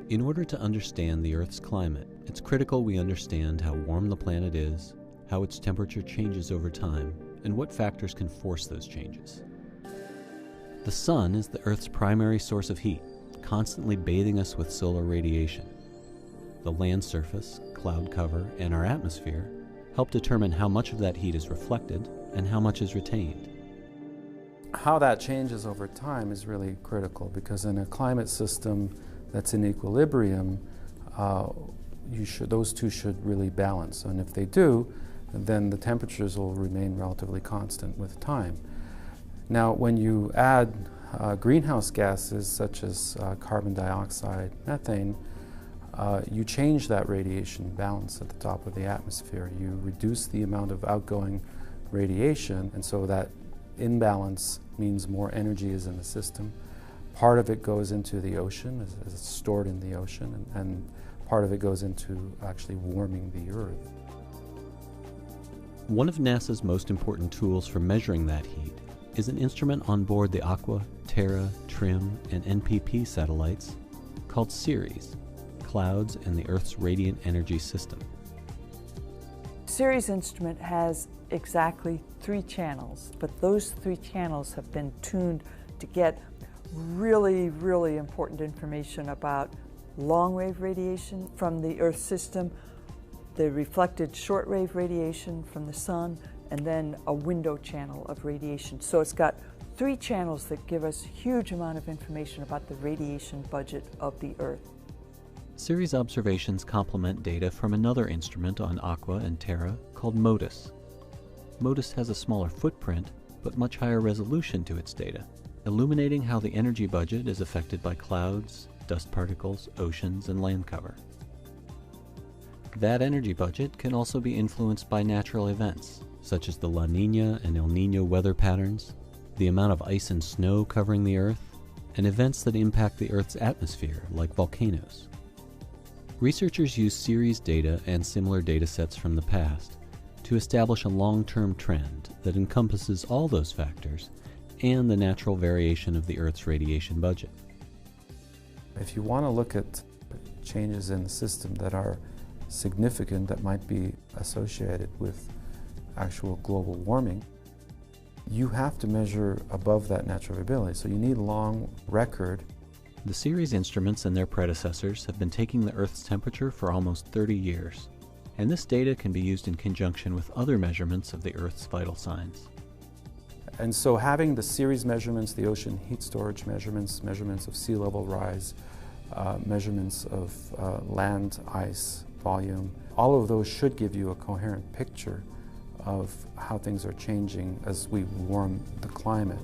In order to understand the Earth's climate, it's critical we understand how warm the planet is, how its temperature changes over time, and what factors can force those changes. The sun is the Earth's primary source of heat, constantly bathing us with solar radiation. The land surface, cloud cover, and our atmosphere help determine how much of that heat is reflected and how much is retained. How that changes over time is really critical, because in a climate system that's in equilibrium, those two should really balance. And if they do, then the temperatures will remain relatively constant with time. Now, when you add greenhouse gases such as carbon dioxide, methane, you change that radiation balance at the top of the atmosphere. You reduce the amount of outgoing radiation, and so that imbalance means more energy is in the system. Part of it goes into the ocean, as it's stored in the ocean, and part of it goes into actually warming the Earth. One of NASA's most important tools for measuring that heat is an instrument on board the Aqua, Terra, TRIM, and NPP satellites called CERES, Clouds and the Earth's Radiant Energy System. CERES instrument has exactly 3 channels, but those 3 channels have been tuned to get really, really important information about long-wave radiation from the Earth system, the reflected short-wave radiation from the sun, and then a window channel of radiation. So it's got 3 channels that give us a huge amount of information about the radiation budget of the Earth. CERES observations complement data from another instrument on Aqua and Terra called MODIS. MODIS has a smaller footprint, but much higher resolution to its data, illuminating how the energy budget is affected by clouds, dust particles, oceans, and land cover. That energy budget can also be influenced by natural events, such as the La Niña and El Niño weather patterns, the amount of ice and snow covering the Earth, and events that impact the Earth's atmosphere, like volcanoes. Researchers use CERES data and similar data sets from the past to establish a long-term trend that encompasses all those factors and the natural variation of the Earth's radiation budget. If you want to look at changes in the system that are significant, that might be associated with actual global warming, you have to measure above that natural variability. So you need a long record. The CERES instruments and their predecessors have been taking the Earth's temperature for almost 30 years, and this data can be used in conjunction with other measurements of the Earth's vital signs. And so having the CERES measurements, the ocean heat storage measurements, measurements of sea level rise, measurements of land ice volume, all of those should give you a coherent picture of how things are changing as we warm the climate.